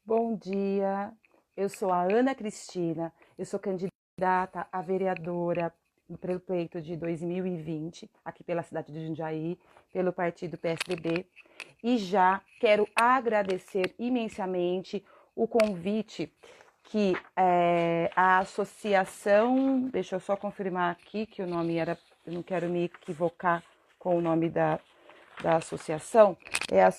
Bom dia, eu sou a Ana Cristina, eu sou candidata a vereadora pelo pleito de 2020, aqui pela cidade de Jundiaí, pelo partido PSDB, e já quero agradecer imensamente o convite que a associação, deixa eu só confirmar aqui que o nome era, eu não quero me equivocar com o nome da associação, é a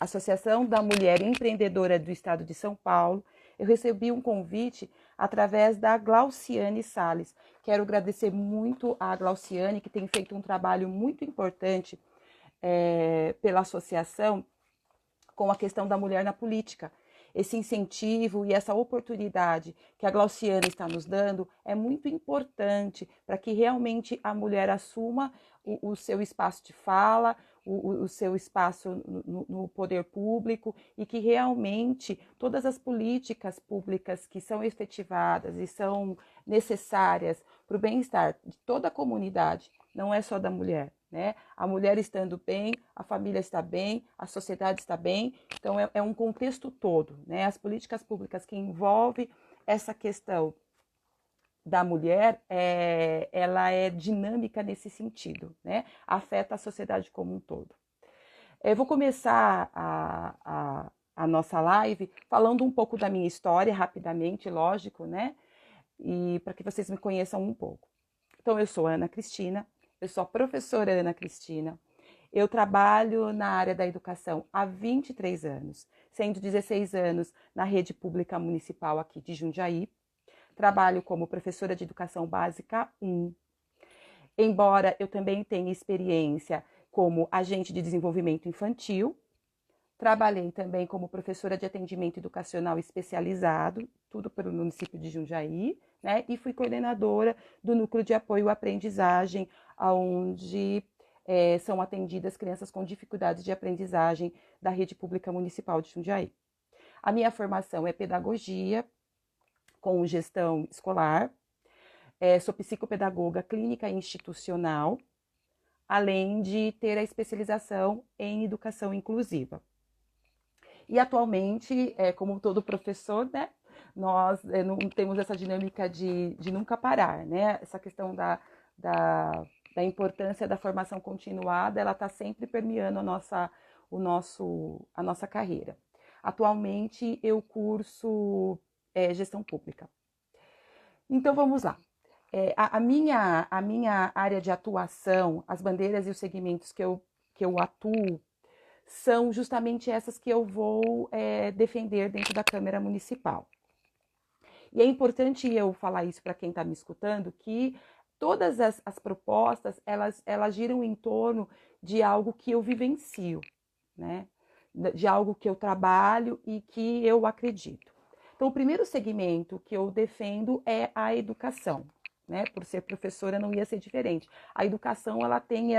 Associação da Mulher Empreendedora do Estado de São Paulo. Eu recebi um convite através da Glauciane Salles. Quero agradecer muito a Glauciane, que tem feito um trabalho muito importante pela associação com a questão da mulher na política. Esse incentivo e essa oportunidade que a Glauciane está nos dando é muito importante para que realmente a mulher assuma o seu espaço de fala, o seu espaço no poder público e que realmente todas as políticas públicas que são efetivadas e são necessárias para o bem-estar de toda a comunidade, não é só da mulher, né? A mulher estando bem, a família está bem, a sociedade está bem, então é um contexto todo, né? As políticas públicas que envolvem essa questão da mulher, ela é dinâmica nesse sentido, né? Afeta a sociedade como um todo. Eu vou começar a nossa live falando um pouco da minha história, rapidamente, lógico, né? E para que vocês me conheçam um pouco. Então, eu sou Ana Cristina, eu sou a professora Ana Cristina. Eu trabalho na área da educação há 23 anos, sendo 16 anos na rede pública municipal aqui de Jundiaí. Trabalho como professora de educação básica 1. Embora eu também tenha experiência como agente de desenvolvimento infantil, trabalhei também como professora de atendimento educacional especializado, tudo pelo município de Jundiaí, né? E fui coordenadora do núcleo de apoio à aprendizagem, onde são atendidas crianças com dificuldades de aprendizagem da rede pública municipal de Jundiaí. A minha formação é pedagogia, com gestão escolar, sou psicopedagoga clínica e institucional, além de ter a especialização em educação inclusiva. E atualmente, como todo professor, né, nós não temos essa dinâmica de nunca parar, né? Essa questão da importância da formação continuada, ela está sempre permeando a nossa carreira. Atualmente, eu curso gestão pública. Então, vamos lá. A minha área de atuação, as bandeiras e os segmentos que eu atuo, são justamente essas que eu vou defender dentro da Câmara Municipal. E é importante eu falar isso para quem está me escutando, que todas as propostas, elas giram em torno de algo que eu vivencio, né? De algo que eu trabalho e que eu acredito. Então, o primeiro segmento que eu defendo é a educação, né? Por ser professora não ia ser diferente. A educação, ela tem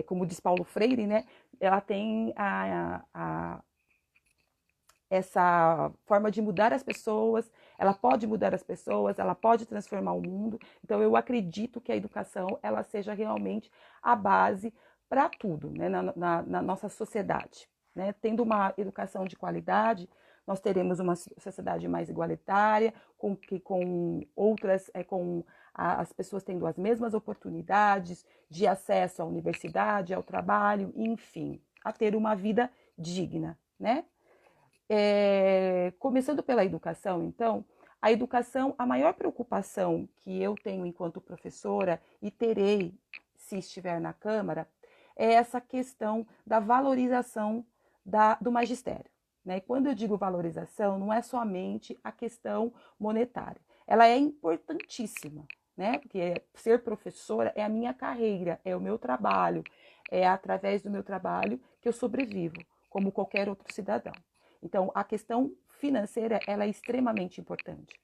como diz Paulo Freire, né? Ela tem essa forma de mudar as pessoas, ela pode mudar as pessoas, ela pode transformar o mundo. Então, eu acredito que a educação, ela seja realmente a base para tudo, né? Na nossa sociedade, né? Tendo uma educação de qualidade, nós teremos uma sociedade mais igualitária, as pessoas tendo as mesmas oportunidades de acesso à universidade, ao trabalho, enfim, a ter uma vida digna, né? Começando pela educação, então, a educação, a maior preocupação que eu tenho enquanto professora e terei se estiver na Câmara, é essa questão da valorização do magistério, né? E quando eu digo valorização, não é somente a questão monetária, ela é importantíssima, né? Porque ser professora é a minha carreira, é o meu trabalho, é através do meu trabalho que eu sobrevivo, como qualquer outro cidadão. Então, a questão financeira, ela é extremamente importante.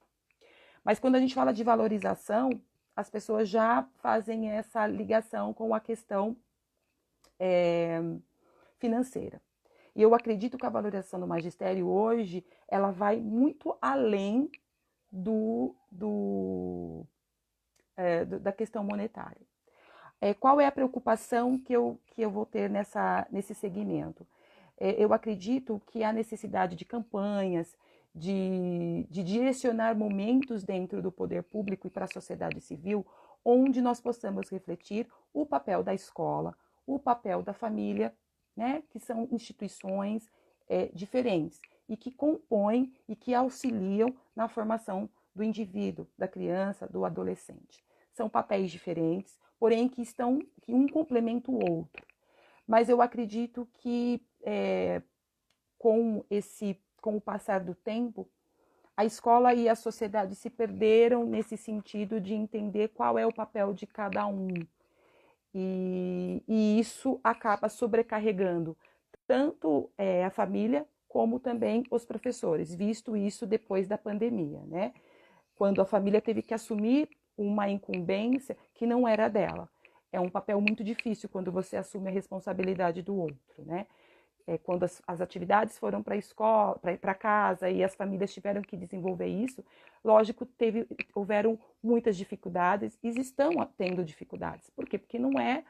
Mas quando a gente fala de valorização, as pessoas já fazem essa ligação com a questão financeira. E eu acredito que a valorização do magistério hoje, ela vai muito além da questão monetária. Qual é a preocupação que eu vou ter nesse segmento? Eu acredito que há necessidade de campanhas, de direcionar momentos dentro do poder público e para a sociedade civil, onde nós possamos refletir o papel da escola, o papel da família, né, que são instituições diferentes e que compõem e que auxiliam na formação do indivíduo, da criança, do adolescente. São papéis diferentes, porém que um complementa o outro. Mas eu acredito que com o passar do tempo, a escola e a sociedade se perderam nesse sentido de entender qual é o papel de cada um. E isso acaba sobrecarregando tanto a família como também os professores, visto isso depois da pandemia, né? Quando a família teve que assumir uma incumbência que não era dela. É um papel muito difícil quando você assume a responsabilidade do outro, né? Quando as atividades foram para a escola, para casa e as famílias tiveram que desenvolver isso, lógico, houveram muitas dificuldades e estão tendo dificuldades. Por quê? Porque não é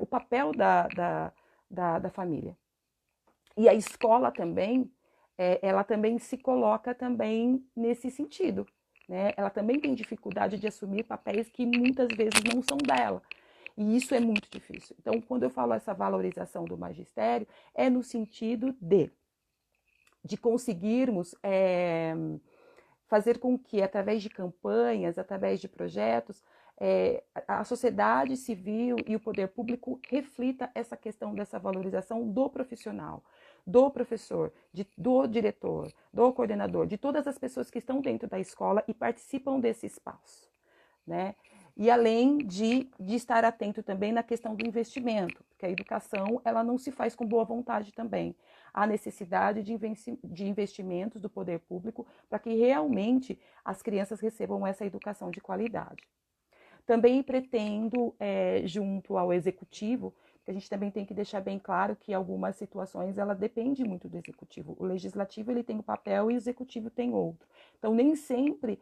o papel da família. E a escola também, ela também se coloca também nesse sentido, né? Ela também tem dificuldade de assumir papéis que muitas vezes não são dela. E isso é muito difícil. Então, quando eu falo essa valorização do magistério, é no sentido de conseguirmos fazer com que, através de campanhas, através de projetos, a sociedade civil e o poder público reflita essa questão dessa valorização do profissional, do professor, do diretor, do coordenador, de todas as pessoas que estão dentro da escola e participam desse espaço, né? E além de estar atento também na questão do investimento, porque a educação ela não se faz com boa vontade também. Há necessidade de investimentos do poder público para que realmente as crianças recebam essa educação de qualidade. Também pretendo, junto ao executivo, que a gente também tem que deixar bem claro que algumas situações ela depende muito do executivo. O legislativo ele tem um papel e o executivo tem outro. Então nem sempre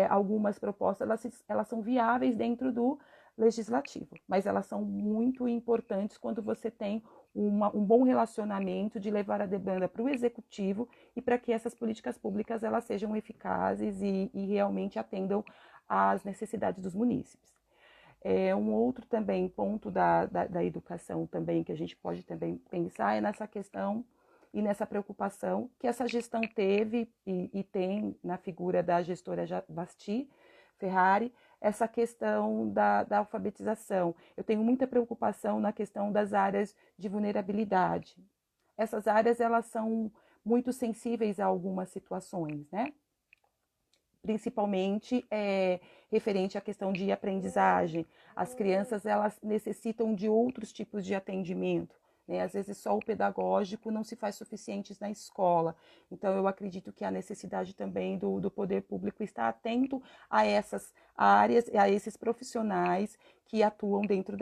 algumas propostas elas são viáveis dentro do legislativo, mas elas são muito importantes quando você tem um bom relacionamento de levar a demanda para o executivo e para que essas políticas públicas elas sejam eficazes e realmente atendam às necessidades dos munícipes. Um outro também ponto da educação também que a gente pode também pensar é nessa questão e nessa preocupação que essa gestão teve e tem na figura da gestora Basti Ferrari, essa questão da alfabetização. Eu tenho muita preocupação na questão das áreas de vulnerabilidade. Essas áreas elas são muito sensíveis a algumas situações, né? Principalmente referente à questão de aprendizagem. As crianças elas necessitam de outros tipos de atendimento, né? Às vezes só o pedagógico não se faz suficientes na escola. Então eu acredito que há necessidade também do poder público estar atento a essas áreas, a esses profissionais que atuam dentro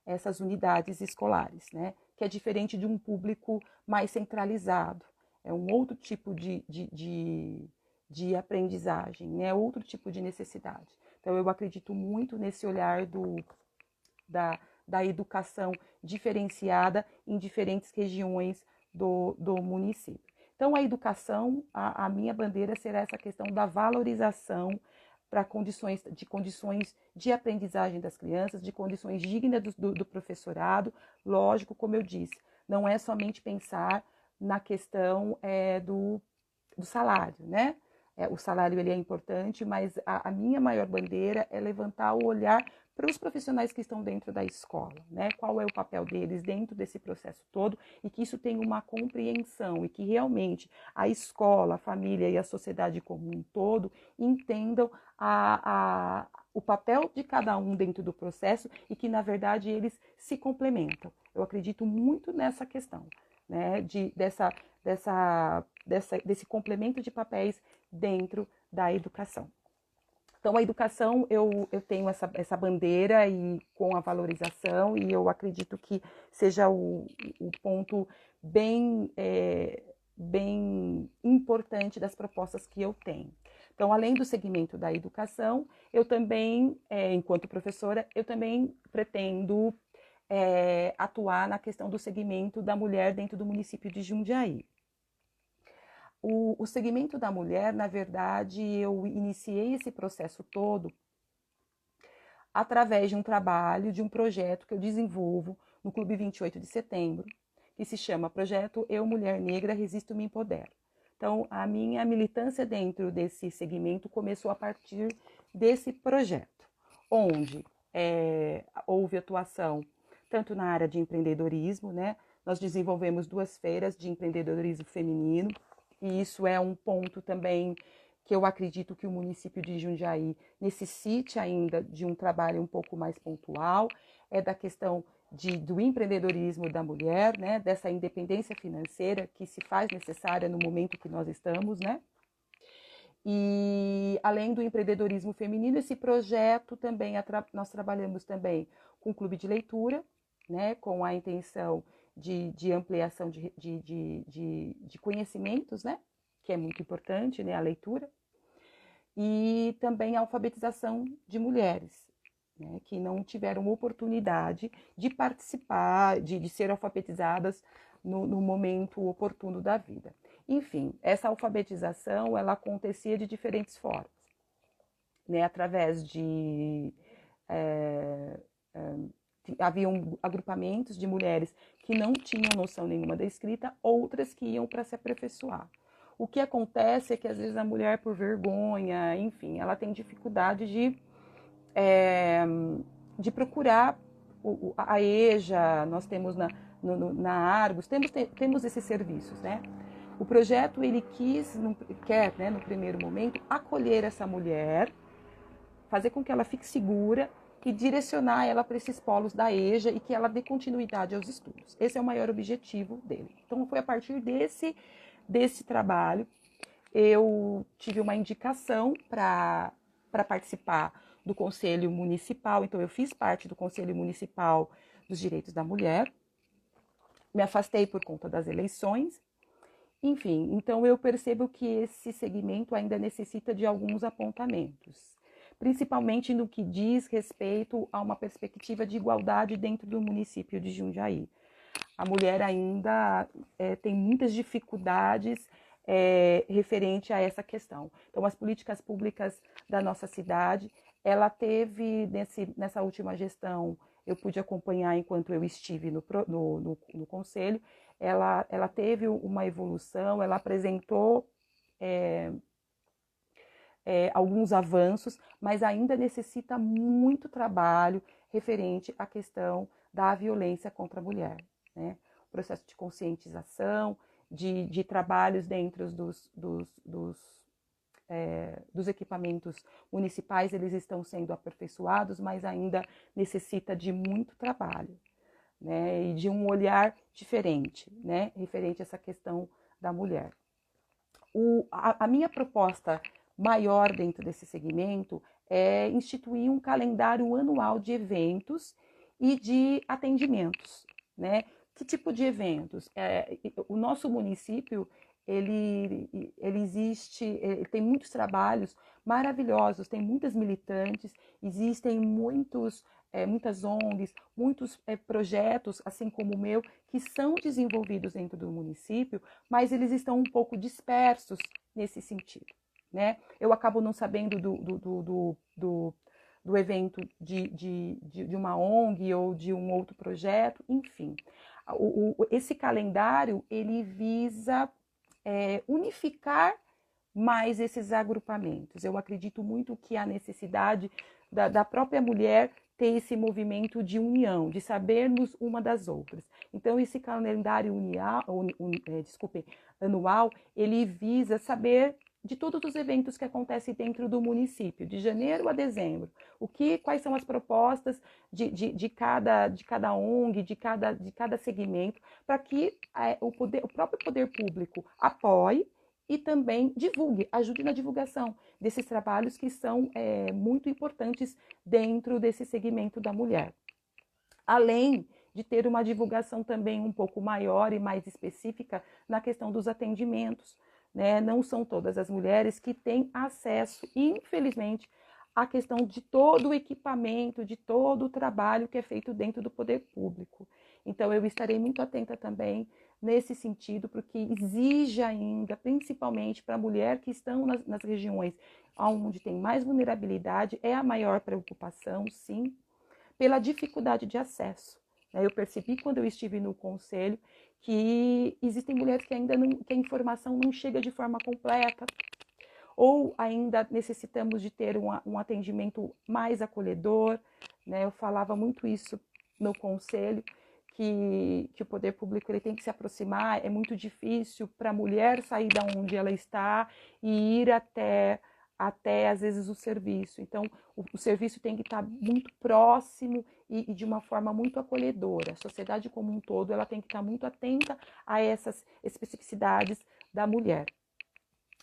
essas unidades escolares, né? Que é diferente de um público mais centralizado. É um outro tipo de aprendizagem, né? Outro tipo de necessidade. Então, eu acredito muito nesse olhar da educação diferenciada em diferentes regiões do município. Então, a educação, a minha bandeira será essa questão da valorização para condições de aprendizagem das crianças, de condições dignas do professorado. Lógico, como eu disse, não é somente pensar na questão do salário, né? O salário ele é importante, mas a minha maior bandeira é levantar o olhar para os profissionais que estão dentro da escola, né? Qual é o papel deles dentro desse processo todo e que isso tenha uma compreensão e que realmente a escola, a família e a sociedade como um todo entendam o papel de cada um dentro do processo e que, na verdade, eles se complementam. Eu acredito muito nessa questão, né? Desse complemento de papéis dentro da educação. Então, a educação, eu tenho essa bandeira e com a valorização, e eu acredito que seja o ponto bem importante das propostas que eu tenho. Então, além do segmento da educação, eu também, enquanto professora, eu também pretendo atuar na questão do segmento da mulher dentro do município de Jundiaí. O segmento da mulher, na verdade, eu iniciei esse processo todo através de um trabalho, de um projeto que eu desenvolvo no Clube 28 de Setembro, que se chama Projeto Eu, Mulher Negra, Resisto e Me Empodero. Então, a minha militância dentro desse segmento começou a partir desse projeto, onde houve atuação tanto na área de empreendedorismo, né? Nós desenvolvemos 2 feiras de empreendedorismo feminino, e isso é um ponto também que eu acredito que o município de Jundiaí necessite ainda de um trabalho um pouco mais pontual, da questão do empreendedorismo da mulher, né, dessa independência financeira que se faz necessária no momento que nós estamos, né? E além do empreendedorismo feminino, esse projeto também, nós trabalhamos também com o clube de leitura, né, com a intenção de ampliação de conhecimentos, né, que é muito importante, né, a leitura, e também a alfabetização de mulheres, né, que não tiveram oportunidade de participar, de ser alfabetizadas no momento oportuno da vida. Enfim, essa alfabetização, ela acontecia de diferentes formas, né, através haviam agrupamentos de mulheres que não tinham noção nenhuma da escrita, outras que iam para se aperfeiçoar. O que acontece é que às vezes a mulher, por vergonha, enfim, ela tem dificuldade de procurar a EJA, nós temos na Argos, temos esses serviços, né? O projeto, ele quer, né, no primeiro momento, acolher essa mulher, fazer com que ela fique segura e direcionar ela para esses polos da EJA e que ela dê continuidade aos estudos. Esse é o maior objetivo dele. Então, foi a partir desse trabalho, eu tive uma indicação para participar do Conselho Municipal. Então, eu fiz parte do Conselho Municipal dos Direitos da Mulher, me afastei por conta das eleições. Enfim, então eu percebo que esse segmento ainda necessita de alguns apontamentos, principalmente no que diz respeito a uma perspectiva de igualdade dentro do município de Jundiaí. A mulher ainda tem muitas dificuldades referente a essa questão. Então, as políticas públicas da nossa cidade, ela teve, nessa última gestão, eu pude acompanhar enquanto eu estive no conselho, ela teve uma evolução, ela apresentou alguns avanços, mas ainda necessita muito trabalho referente à questão da violência contra a mulher, né? O processo de conscientização, de trabalhos dentro dos equipamentos municipais, eles estão sendo aperfeiçoados, mas ainda necessita de muito trabalho, né? E de um olhar diferente, né, referente a essa questão da mulher. A minha proposta maior dentro desse segmento é instituir um calendário anual de eventos e de atendimentos, né? Que tipo de eventos? O nosso município, ele existe, ele tem muitos trabalhos maravilhosos, tem muitas militantes, existem muitas ONGs, muitos projetos, assim como o meu, que são desenvolvidos dentro do município, mas eles estão um pouco dispersos nesse sentido, né? Eu acabo não sabendo do evento de uma ONG ou de um outro projeto, enfim. Esse calendário, ele visa unificar mais esses agrupamentos. Eu acredito muito que há necessidade da própria mulher ter esse movimento de união, de sabermos uma das outras. Então, esse calendário anual, ele visa saber de todos os eventos que acontecem dentro do município, de janeiro a dezembro. Quais são as propostas de cada ONG, de cada segmento, para que o próprio poder público apoie e também divulgue, ajude na divulgação desses trabalhos que são muito importantes dentro desse segmento da mulher. Além de ter uma divulgação também um pouco maior e mais específica na questão dos atendimentos, né? Não são todas as mulheres que têm acesso, infelizmente, à questão de todo o equipamento, de todo o trabalho que é feito dentro do poder público. Então, eu estarei muito atenta também nesse sentido, porque exige ainda, principalmente para a mulher que estão nas regiões onde tem mais vulnerabilidade, é a maior preocupação, sim, pela dificuldade de acesso. Eu percebi quando eu estive no conselho que existem mulheres que ainda não, que a informação não chega de forma completa, ou ainda necessitamos de ter um atendimento mais acolhedor, né? Eu falava muito isso no conselho, que o poder público ele tem que se aproximar, é muito difícil para a mulher sair da onde ela está e ir até às vezes o serviço. Então, o serviço tem que estar muito próximo e de uma forma muito acolhedora. A sociedade como um todo ela tem que estar muito atenta a essas especificidades da mulher.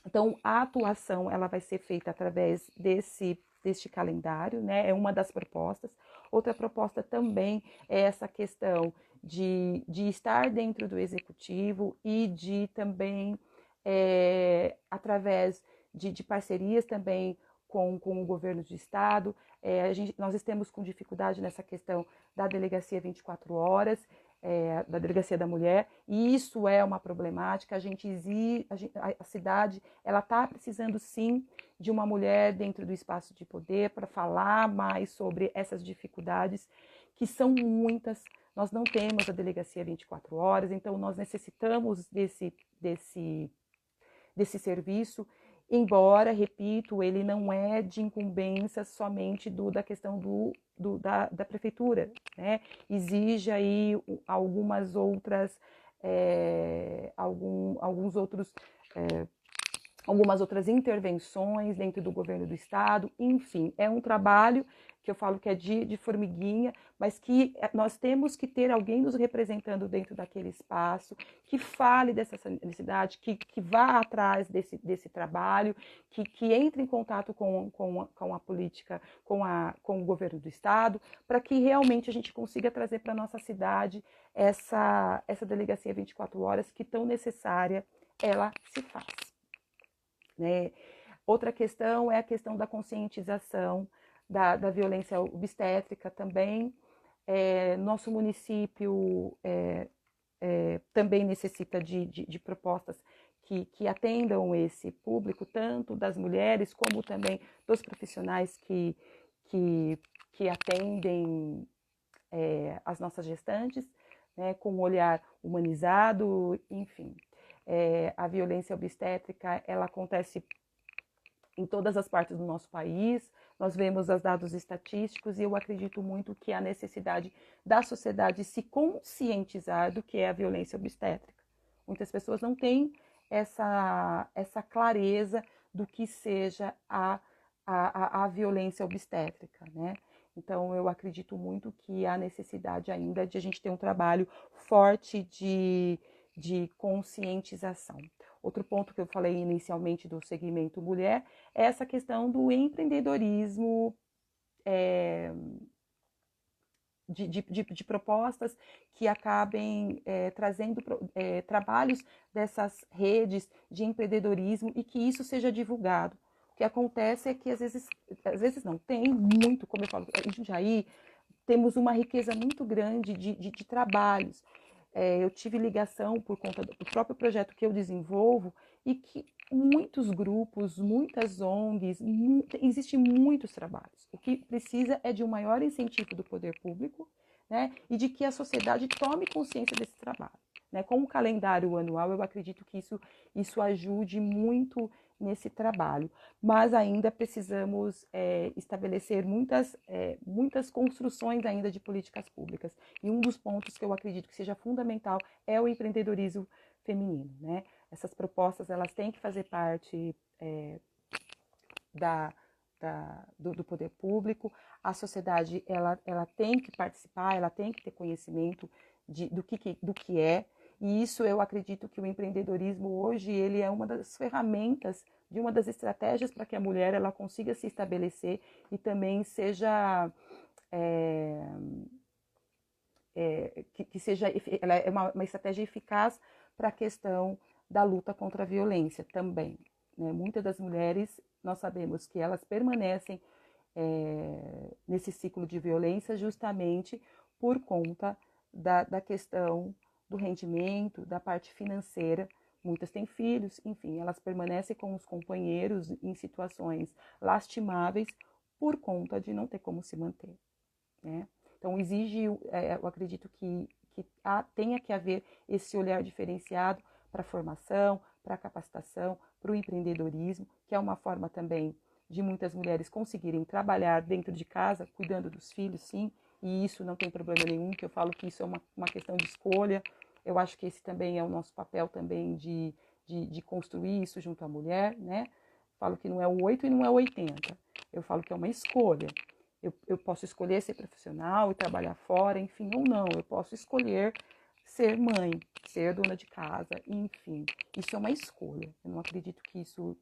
Então, a atuação ela vai ser feita através deste calendário, né? É uma das propostas. Outra proposta também é essa questão de estar dentro do executivo e de também, através de parcerias também com o governo do estado. Nós estamos com dificuldade nessa questão da delegacia 24 horas, da delegacia da mulher, e isso é uma problemática. A cidade ela está precisando sim de uma mulher dentro do espaço de poder para falar mais sobre essas dificuldades, que são muitas. Nós não temos a delegacia 24 horas, então nós necessitamos desse serviço, embora, repito, ele não é de incumbência somente da questão da prefeitura, né? Exige aí algumas outras, alguns outros, algumas outras intervenções dentro do governo do estado. Enfim, é um trabalho que eu falo que é de formiguinha, mas que nós temos que ter alguém nos representando dentro daquele espaço, que fale dessa necessidade, que vá atrás desse trabalho, que entre em contato com a política, com o governo do estado, para que realmente a gente consiga trazer para a nossa cidade essa delegacia 24 horas que tão necessária ela se faz, né? Outra questão é a questão da conscientização da violência obstétrica também. Nosso município também necessita de propostas que atendam esse público, tanto das mulheres como também dos profissionais que atendem as nossas gestantes, né, com um olhar humanizado, enfim. A violência obstétrica ela acontece em todas as partes do nosso país. Nós vemos os dados estatísticos e eu acredito muito que há necessidade da sociedade se conscientizar do que é a violência obstétrica. Muitas pessoas não têm essa clareza do que seja a violência obstétrica, né? Então, eu acredito muito que há necessidade ainda de a gente ter um trabalho forte de conscientização. Outro ponto que eu falei inicialmente do segmento mulher é essa questão do empreendedorismo, de propostas que acabem trazendo trabalhos dessas redes de empreendedorismo e que isso seja divulgado. O que acontece é que às vezes não, tem muito, como eu falo, em Jundiaí temos uma riqueza muito grande de trabalhos. Eu tive ligação por conta do próprio projeto que eu desenvolvo e que muitos grupos, muitas ONGs, existem muitos trabalhos. O que precisa é de um maior incentivo do poder público, né, e de que a sociedade tome consciência desse trabalho. Né? Com o calendário anual, eu acredito que isso ajude muito nesse trabalho, mas ainda precisamos estabelecer muitas construções ainda de políticas públicas, e um dos pontos que eu acredito que seja fundamental é o empreendedorismo feminino, né? Essas propostas elas têm que fazer parte do poder público, a sociedade ela tem que participar, ela tem que ter conhecimento do que é. E isso eu acredito que o empreendedorismo hoje ele é uma das ferramentas, de uma das estratégias para que a mulher ela consiga se estabelecer e também seja que seja ela é uma estratégia eficaz para a questão da luta contra a violência também, né? Muitas das mulheres, nós sabemos que elas permanecem nesse ciclo de violência justamente por conta da questão do rendimento, da parte financeira. Muitas têm filhos, enfim, elas permanecem com os companheiros em situações lastimáveis por conta de não ter como se manter, né? Então, eu acredito que tenha que haver esse olhar diferenciado para a formação, para a capacitação, para o empreendedorismo, que é uma forma também de muitas mulheres conseguirem trabalhar dentro de casa, cuidando dos filhos, sim, e isso não tem problema nenhum, que eu falo que isso é uma questão de escolha. Eu acho que esse também é o nosso papel também de construir isso junto à mulher, né? Falo que não é o 8 e não é o 80. Eu falo que é uma escolha. Eu posso escolher ser profissional e trabalhar fora, enfim, ou não. Eu posso escolher ser mãe, ser dona de casa, enfim. Isso é uma escolha. Eu não acredito que isso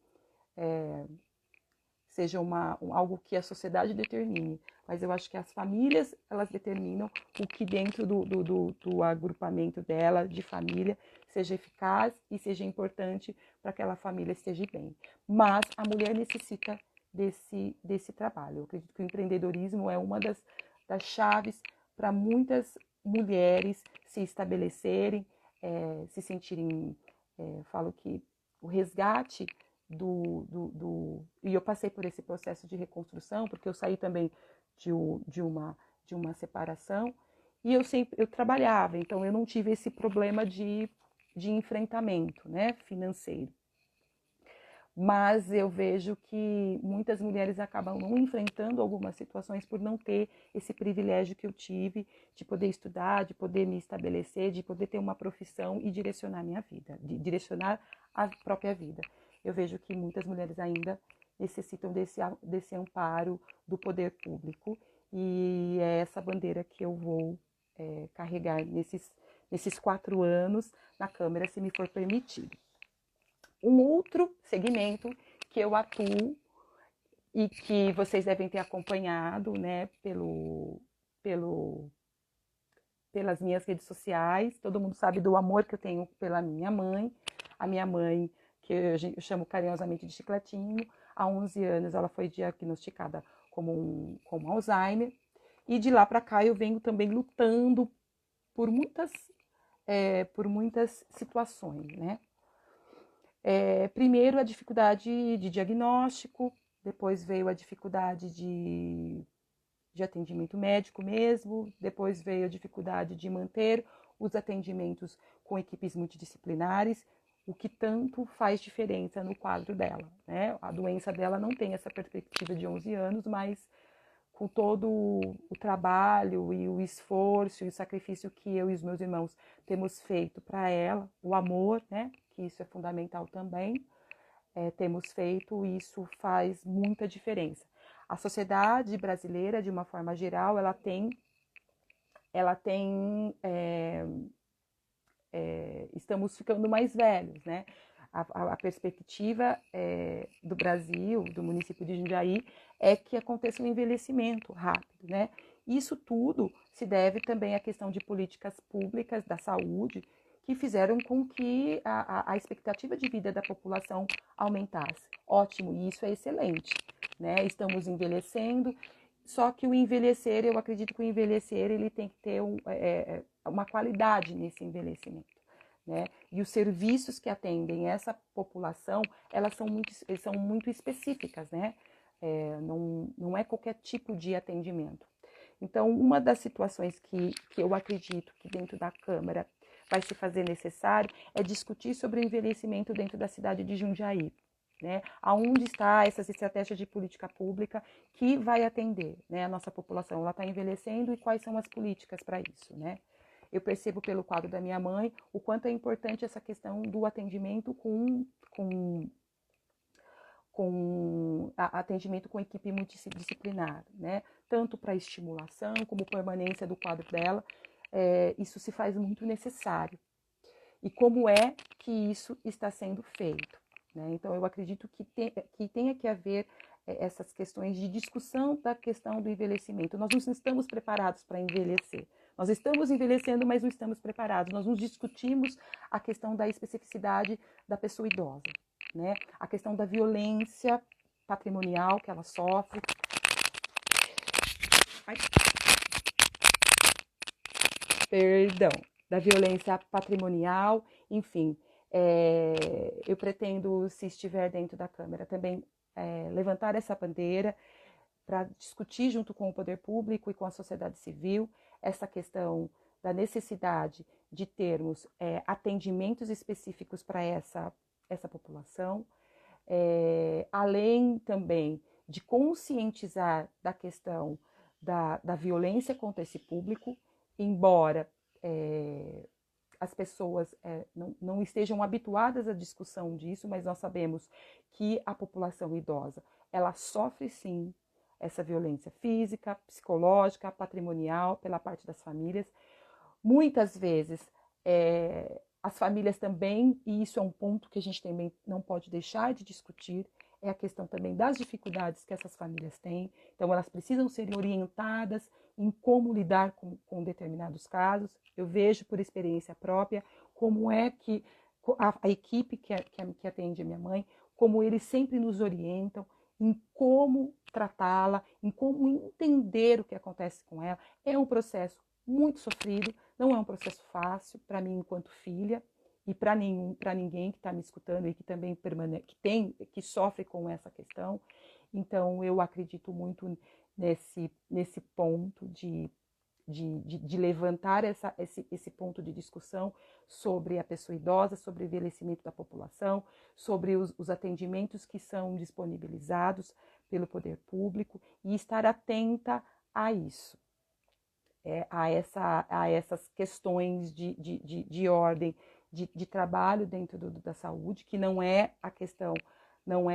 seja algo que a sociedade determine, mas eu acho que as famílias, elas determinam o que dentro do agrupamento dela, de família, seja eficaz e seja importante para que aquela família esteja bem. Mas a mulher necessita desse trabalho. Eu acredito que o empreendedorismo é uma das chaves para muitas mulheres se estabelecerem, se sentirem, falo que o resgate e eu passei por esse processo de reconstrução, porque eu saí também de uma separação, e eu trabalhava, então eu não tive esse problema de enfrentamento, né, financeiro. Mas eu vejo que muitas mulheres acabam não enfrentando algumas situações por não ter esse privilégio que eu tive de poder estudar, de poder me estabelecer, de poder ter uma profissão e direcionar a minha vida, de direcionar a própria vida. Eu vejo que muitas mulheres ainda necessitam desse amparo do poder público, e é essa bandeira que eu vou carregar nesses 4 anos na Câmara, se me for permitido. Um outro segmento que eu atuo e que vocês devem ter acompanhado, né, pelas minhas redes sociais. Todo mundo sabe do amor que eu tenho pela minha mãe. A minha mãe, que eu chamo carinhosamente de Chicletinho, há 11 anos ela foi diagnosticada como Alzheimer. E de lá para cá eu venho também lutando por muitas situações, né? Primeiro a dificuldade de diagnóstico, depois veio a dificuldade de atendimento médico mesmo, depois veio a dificuldade de manter os atendimentos com equipes multidisciplinares, o que tanto faz diferença no quadro dela, né? A doença dela não tem essa perspectiva de 11 anos, mas com todo o trabalho e o esforço e o sacrifício que eu e os meus irmãos temos feito para ela, o amor, né? Que isso é fundamental também, temos feito, e isso faz muita diferença. A sociedade brasileira, de uma forma geral, ela tem estamos ficando mais velhos, né? A perspectiva do Brasil, do município de Jundiaí, é que aconteça um envelhecimento rápido, né? Isso tudo se deve também à questão de políticas públicas da saúde, que fizeram com que a expectativa de vida da população aumentasse. Ótimo, e isso é excelente, né? Estamos envelhecendo, só que o envelhecer, eu acredito que o envelhecer ele tem que ter uma qualidade nesse envelhecimento, né? E os serviços que atendem essa população, elas são muito específicas, né? Não é qualquer tipo de atendimento. Então, uma das situações que eu acredito que dentro da Câmara vai se fazer necessário é discutir sobre o envelhecimento dentro da cidade de Jundiaí, né? Aonde está essas estratégias de política pública que vai atender, né, a nossa população? Ela está envelhecendo, e quais são as políticas para isso, né? Eu percebo pelo quadro da minha mãe o quanto é importante essa questão do atendimento atendimento com equipe multidisciplinar, né? Tanto para estimulação como permanência do quadro dela, isso se faz muito necessário. E como é que isso está sendo feito, né? Então, eu acredito que tenha que haver essas questões de discussão da questão do envelhecimento. Nós não estamos preparados para envelhecer. Nós estamos envelhecendo, mas não estamos preparados. Nós não discutimos a questão da especificidade da pessoa idosa, né? A questão da violência patrimonial que ela sofre. Ai, perdão, da violência patrimonial, enfim. Eu pretendo, se estiver dentro da Câmara, também levantar essa bandeira para discutir junto com o poder público e com a sociedade civil essa questão da necessidade de termos atendimentos específicos para essa população, além também de conscientizar da questão da violência contra esse público, embora as pessoas não estejam habituadas à discussão disso, mas nós sabemos que a população idosa, ela sofre sim essa violência física, psicológica, patrimonial, pela parte das famílias. Muitas vezes, as famílias também, e isso é um ponto que a gente também não pode deixar de discutir, é a questão também das dificuldades que essas famílias têm. Então, elas precisam ser orientadas em como lidar com determinados casos. Eu vejo por experiência própria como é que a equipe que atende a minha mãe, como eles sempre nos orientam em como tratá-la, em como entender o que acontece com ela. É um processo muito sofrido, não é um processo fácil para mim enquanto filha e para ninguém que está me escutando e que também que sofre com essa questão. Então eu acredito muito nesse ponto de levantar esse ponto de discussão sobre a pessoa idosa, sobre o envelhecimento da população, sobre os atendimentos que são disponibilizados pelo poder público e estar atenta a isso, a essas questões de ordem de trabalho dentro da saúde, que não é a questão, não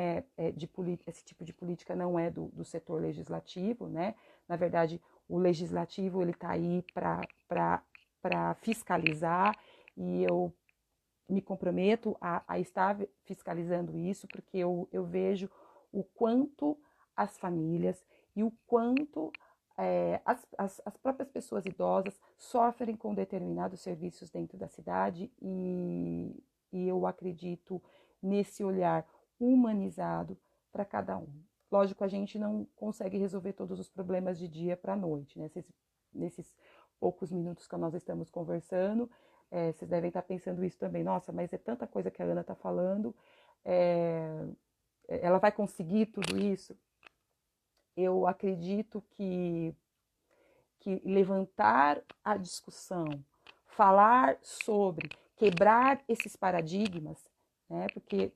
esse tipo de política não é do setor legislativo, né? Na verdade, o legislativo ele está aí para fiscalizar, e eu me comprometo a estar fiscalizando isso, porque eu vejo o quanto as famílias e o quanto as próprias pessoas idosas sofrem com determinados serviços dentro da cidade, e eu acredito nesse olhar humanizado para cada um. Lógico, a gente não consegue resolver todos os problemas de dia para a noite, né? Nesses poucos minutos que nós estamos conversando, vocês devem estar pensando isso também. Nossa, mas é tanta coisa que a Ana está falando, ela vai conseguir tudo isso? Eu acredito que levantar a discussão, falar sobre, quebrar esses paradigmas, né? Porque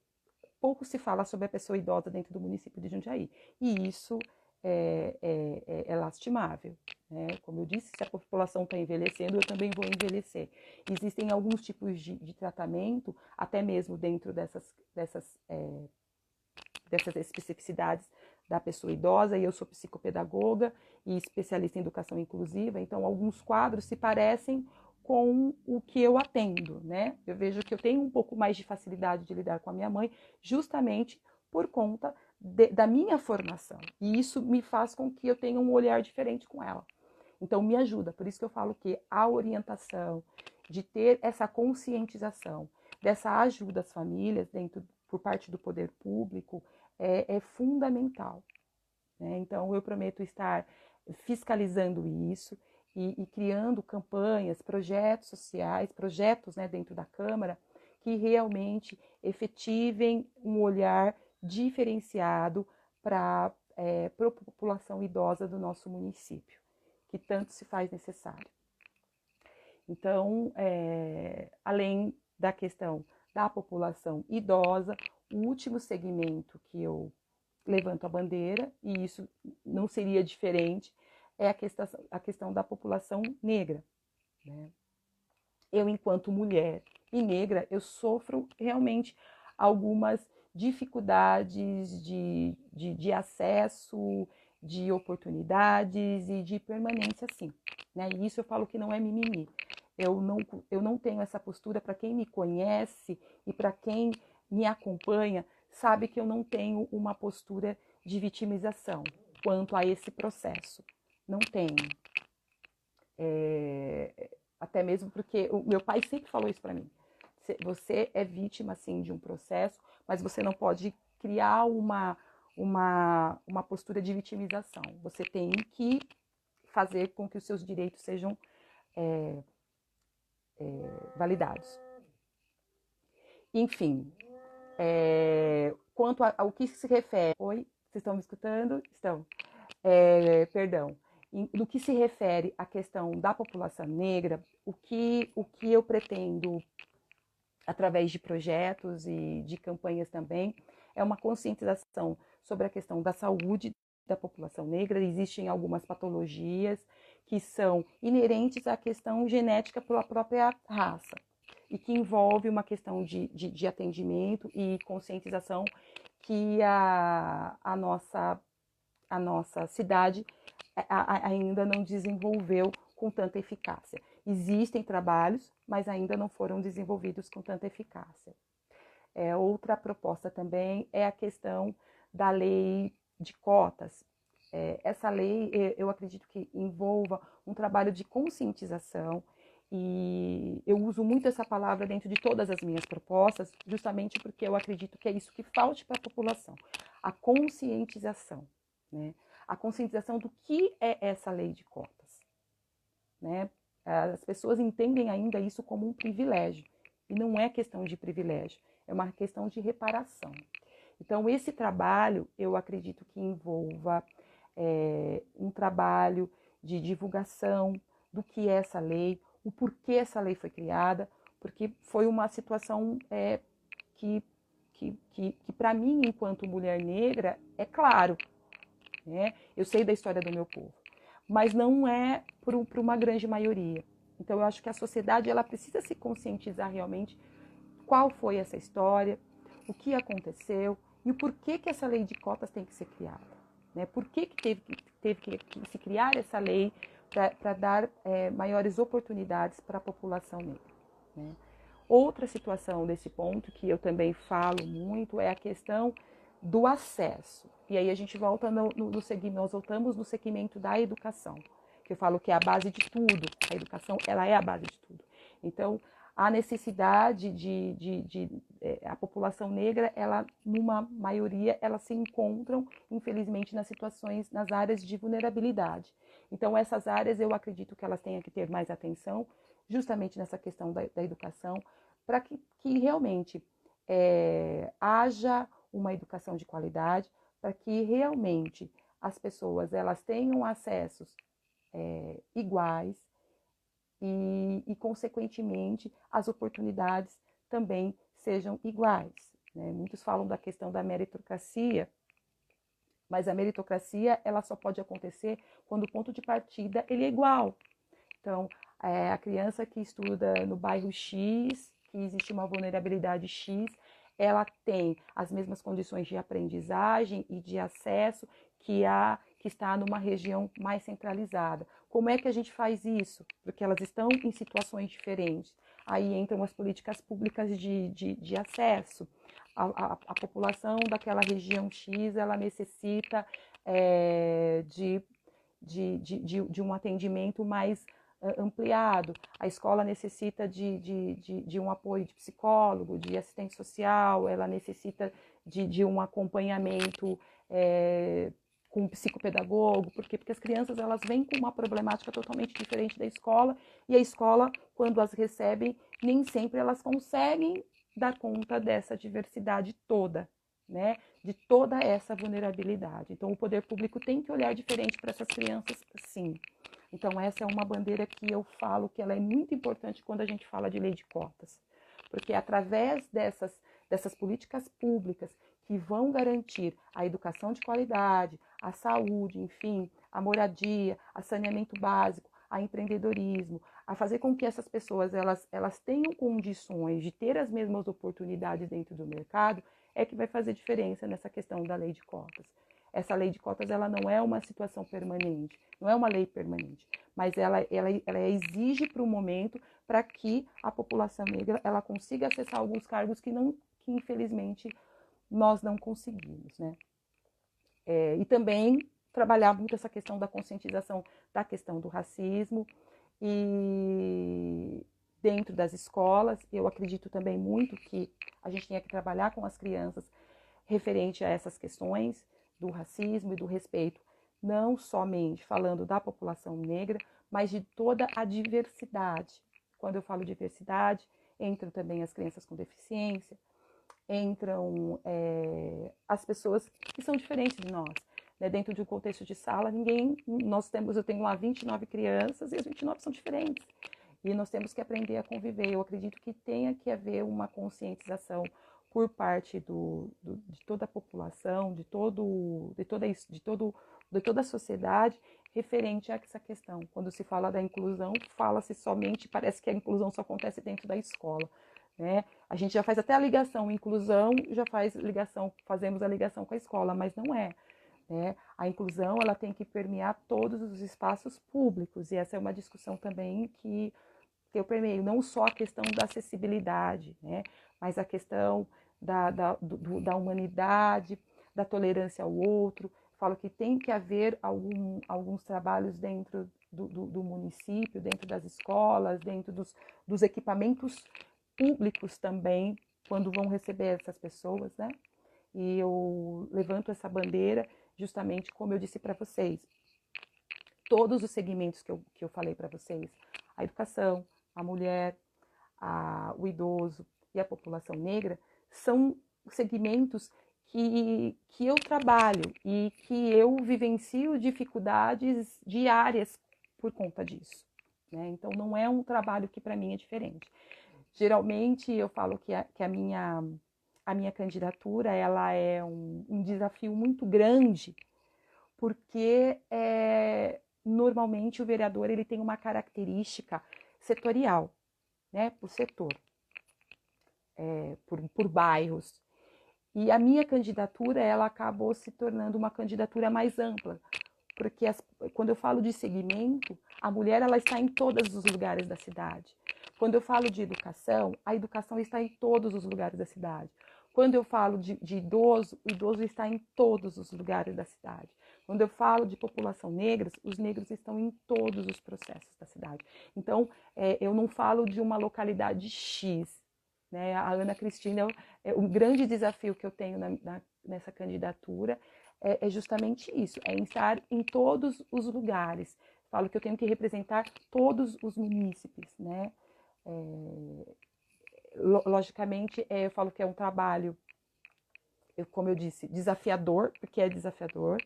pouco se fala sobre a pessoa idosa dentro do município de Jundiaí. E isso é lastimável, né? Como eu disse, se a população está envelhecendo, eu também vou envelhecer. Existem alguns tipos de tratamento, até mesmo dentro dessas especificidades da pessoa idosa, e eu sou psicopedagoga e especialista em educação inclusiva, então alguns quadros se parecem com o que eu atendo, né? Eu vejo que eu tenho um pouco mais de facilidade de lidar com a minha mãe, justamente por conta da minha formação, e isso me faz com que eu tenha um olhar diferente com ela. Então me ajuda, por isso que eu falo que a orientação, de ter essa conscientização, dessa ajuda às famílias por parte do poder público, é fundamental, né? Então eu prometo estar fiscalizando isso e criando campanhas, projetos sociais, projetos, né, dentro da Câmara, que realmente efetivem um olhar diferenciado para a população idosa do nosso município, que tanto se faz necessário. Então, além da questão da população idosa, o último segmento que eu levanto a bandeira, e isso não seria diferente, é a questão da população negra, né? Eu, enquanto mulher e negra, eu sofro realmente algumas dificuldades de acesso, de oportunidades e de permanência, sim, né? E isso eu falo que não é mimimi. Eu não tenho essa postura. Para quem me conhece e para quem me acompanha, sabe que eu não tenho uma postura de vitimização quanto a esse processo. Não tenho. Até mesmo porque o meu pai sempre falou isso para mim. Você é vítima, sim, de um processo, mas você não pode criar uma postura de vitimização. Você tem que fazer com que os seus direitos sejam validados. Enfim, quanto ao que se refere... Oi? Vocês estão me escutando? Estão. Perdão. No que se refere à questão da população negra, o que eu pretendo, através de projetos e de campanhas também, é uma conscientização sobre a questão da saúde da população negra. Existem algumas patologias que são inerentes à questão genética pela própria raça e que envolve uma questão de atendimento e conscientização que a nossa cidade ainda não desenvolveu com tanta eficácia. Existem trabalhos, mas ainda não foram desenvolvidos com tanta eficácia. Outra proposta também é a questão da lei de cotas. Essa lei, eu acredito que envolva um trabalho de conscientização, e eu uso muito essa palavra dentro de todas as minhas propostas, justamente porque eu acredito que é isso que falta para a população, a conscientização, né? A conscientização do que é essa lei de cotas, né? As pessoas entendem ainda isso como um privilégio, e não é questão de privilégio, é uma questão de reparação. Então, esse trabalho, eu acredito que envolva um trabalho de divulgação do que é essa lei, o porquê essa lei foi criada, porque foi uma situação que para mim, enquanto mulher negra, é claro, né? Eu sei da história do meu povo, mas não é para uma grande maioria. Então, eu acho que a sociedade ela precisa se conscientizar realmente qual foi essa história, o que aconteceu e o porquê que essa lei de cotas tem que ser criada. Né? Por que teve que se criar essa lei para dar maiores oportunidades para a população negra. Né? Outra situação desse ponto, que eu também falo muito, é a questão do acesso. E aí a gente volta no segmento, nós voltamos no segmento da educação, que eu falo que é a base de tudo. A educação, ela é a base de tudo. Então, a necessidade a população negra, ela, numa maioria, elas se encontram, infelizmente, nas áreas de vulnerabilidade. Então, essas áreas, eu acredito que elas tenham que ter mais atenção, justamente nessa questão da educação, para que realmente haja uma educação de qualidade, para que realmente as pessoas elas tenham acessos iguais e, consequentemente, as oportunidades também sejam iguais. Né? Muitos falam da questão da meritocracia, mas a meritocracia ela só pode acontecer quando o ponto de partida ele é igual. Então, a criança que estuda no bairro X, que existe uma vulnerabilidade X, ela tem as mesmas condições de aprendizagem e de acesso que está numa região mais centralizada. Como é que a gente faz isso? Porque elas estão em situações diferentes. Aí entram as políticas públicas de acesso. A população daquela região X, ela necessita de um atendimento mais ampliado. A escola necessita de um apoio de psicólogo, de assistente social, ela necessita de um acompanhamento com um psicopedagogo. Por quê? Porque as crianças elas vêm com uma problemática totalmente diferente da escola, e a escola, quando as recebem, nem sempre elas conseguem dar conta dessa diversidade toda, né? De toda essa vulnerabilidade. Então, o poder público tem que olhar diferente para essas crianças, sim. Então, essa é uma bandeira que eu falo que ela é muito importante quando a gente fala de lei de cotas. Porque através dessas políticas públicas que vão garantir a educação de qualidade, a saúde, enfim, a moradia, a saneamento básico, a empreendedorismo, a fazer com que essas pessoas elas tenham condições de ter as mesmas oportunidades dentro do mercado, é que vai fazer diferença nessa questão da lei de cotas. Essa lei de cotas ela não é uma situação permanente, não é uma lei permanente, mas ela exige para o momento para que a população negra ela consiga acessar alguns cargos que infelizmente nós não conseguimos, né? E também trabalhar muito essa questão da conscientização da questão do racismo E dentro das escolas, eu acredito também muito que a gente tenha que trabalhar com as crianças referente a essas questões do racismo e do respeito, não somente falando da população negra, mas de toda a diversidade. Quando eu falo diversidade, entram também as crianças com deficiência, entram as pessoas que são diferentes de nós. Né? Dentro de um contexto de sala, eu tenho lá 29 crianças e as 29 são diferentes. E nós temos que aprender a conviver. Eu acredito que tenha que haver uma conscientização por parte de toda a população, de toda a sociedade, referente a essa questão. Quando se fala da inclusão, fala-se somente, parece que a inclusão só acontece dentro da escola. Né? A gente já faz até a ligação, inclusão, fazemos a ligação com a escola, mas não é. Né? A inclusão ela tem que permear todos os espaços públicos, e essa é uma discussão também que eu permeio, não só a questão da acessibilidade, né? Mas a questão da humanidade, da tolerância ao outro. Falo que tem que haver alguns trabalhos dentro do município, dentro das escolas, dentro dos equipamentos públicos também, quando vão receber essas pessoas, né? E eu levanto essa bandeira justamente como eu disse para vocês. Todos os segmentos que eu falei para vocês, a educação, a mulher, o idoso e a população negra, são segmentos que eu trabalho e que eu vivencio dificuldades diárias por conta disso. Né? Então, não é um trabalho que para mim é diferente. Geralmente, eu falo que a minha candidatura ela é um desafio muito grande, porque normalmente o vereador ele tem uma característica setorial, né, por setor, por bairros. E a minha candidatura ela acabou se tornando uma candidatura mais ampla, porque quando eu falo de segmento, a mulher ela está em todos os lugares da cidade. Quando eu falo de educação, a educação está em todos os lugares da cidade. Quando eu falo de idoso, o idoso está em todos os lugares da cidade. Quando eu falo de população negra, os negros estão em todos os processos da cidade. Então, eu não falo de uma localidade X. Né? A Ana Cristina, o grande desafio que eu tenho nessa candidatura é justamente isso, é estar em todos os lugares. Falo que eu tenho que representar todos os munícipes, né? Logicamente, eu falo que é um trabalho, como eu disse, desafiador, porque é desafiador,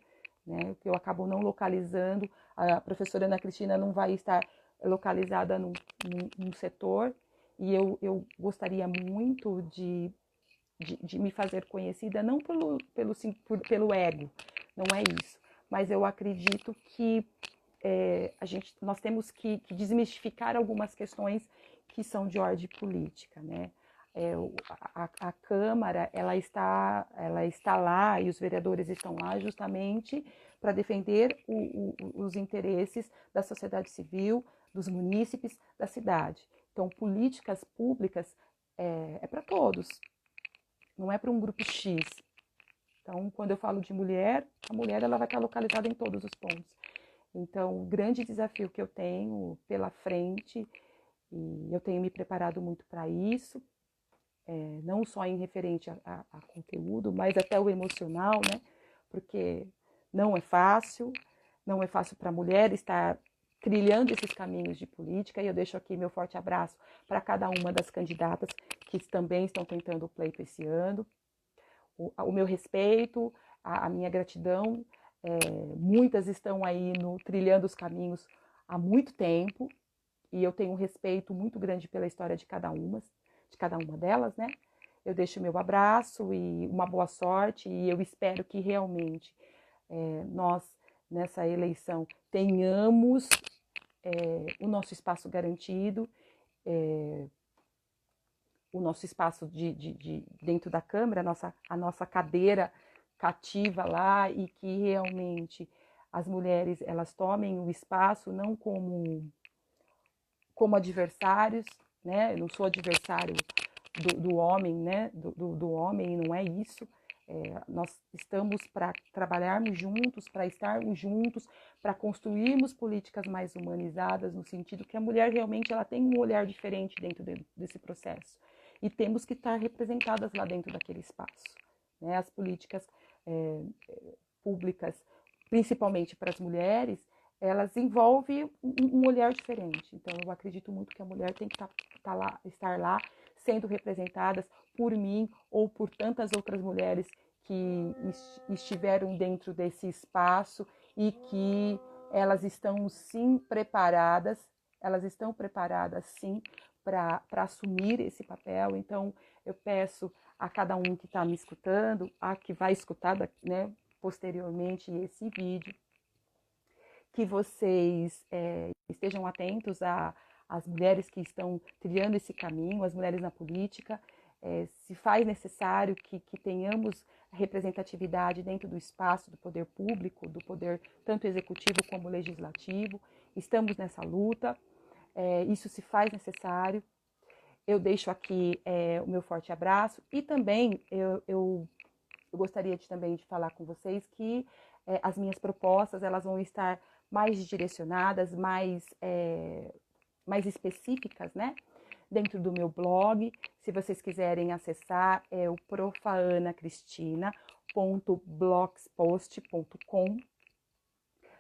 né? Que eu acabo não localizando, a professora Ana Cristina não vai estar localizada num setor, e eu gostaria muito de me fazer conhecida, não pelo ego, não é isso, mas eu acredito que nós temos que desmistificar algumas questões que são de ordem política, né? A Câmara ela está lá e os vereadores estão lá justamente para defender os interesses da sociedade civil, dos munícipes, da cidade. Então, políticas públicas para todos, não é para um grupo X. Então, quando eu falo de mulher, a mulher ela vai estar localizada em todos os pontos. Então, o grande desafio que eu tenho pela frente, e eu tenho me preparado muito para isso, não só em referente a conteúdo, mas até o emocional, né? Porque não é fácil para a mulher estar trilhando esses caminhos de política, e eu deixo aqui meu forte abraço para cada uma das candidatas que também estão tentando o pleito esse ano. O meu respeito, a minha gratidão, muitas estão aí trilhando os caminhos há muito tempo, e eu tenho um respeito muito grande pela história de cada uma delas, né? Eu deixo meu abraço e uma boa sorte, e eu espero que realmente nós, nessa eleição, tenhamos o nosso espaço garantido, o nosso espaço dentro da Câmara, a nossa cadeira cativa lá, e que realmente as mulheres elas tomem o espaço não como adversários, né? Eu não sou adversário do homem, né? Do homem, não é isso. Nós estamos para trabalharmos juntos, para estarmos juntos, para construirmos políticas mais humanizadas, no sentido que a mulher realmente ela tem um olhar diferente dentro desse processo. E temos que estar representadas lá dentro daquele espaço. Né? As políticas públicas, principalmente para as mulheres, elas envolvem um olhar diferente. Então, eu acredito muito que a mulher tem que estar lá, sendo representadas por mim ou por tantas outras mulheres que estiveram dentro desse espaço e que elas estão sim preparadas, sim para assumir esse papel. Então, eu peço a cada um que está me escutando, a que vai escutar, né, posteriormente esse vídeo, que vocês estejam atentos às mulheres que estão trilhando esse caminho, as mulheres na política. Se faz necessário que tenhamos representatividade dentro do espaço do poder público, do poder tanto executivo como legislativo. Estamos nessa luta, isso se faz necessário. Eu deixo aqui o meu forte abraço e também eu gostaria também de falar com vocês que as minhas propostas elas vão estar mais direcionadas, mais específicas, né? Dentro do meu blog. Se vocês quiserem acessar, é o profaanacristina.blogspot.com.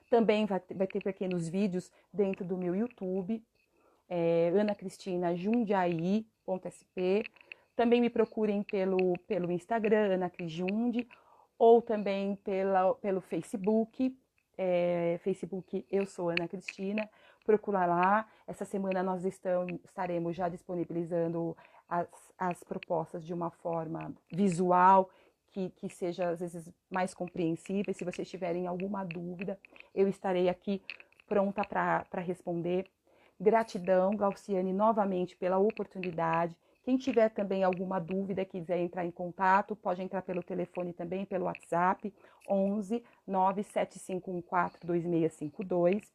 Também vai ter pequenos vídeos dentro do meu YouTube, Ana Cristina Jundiaí.sp. Também me procurem pelo Instagram, Ana Cris Jundi, ou também pelo Facebook, Facebook Eu Sou Ana Cristina. Procura lá. Essa semana nós estaremos já disponibilizando as propostas de uma forma visual, que seja, às vezes, mais compreensível. Se vocês tiverem alguma dúvida, eu estarei aqui pronta para responder. Gratidão, Glauciane, novamente pela oportunidade. Quem tiver também alguma dúvida, quiser entrar em contato, pode entrar pelo telefone também, pelo WhatsApp, 11 97514 2652,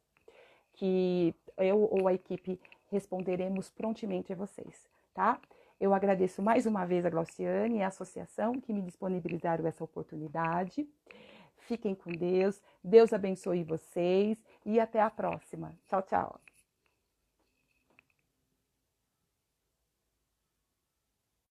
que eu ou a equipe responderemos prontamente a vocês, tá? Eu agradeço mais uma vez a Glauciane e a associação que me disponibilizaram essa oportunidade. Fiquem com Deus, Deus abençoe vocês e até a próxima. Tchau, tchau.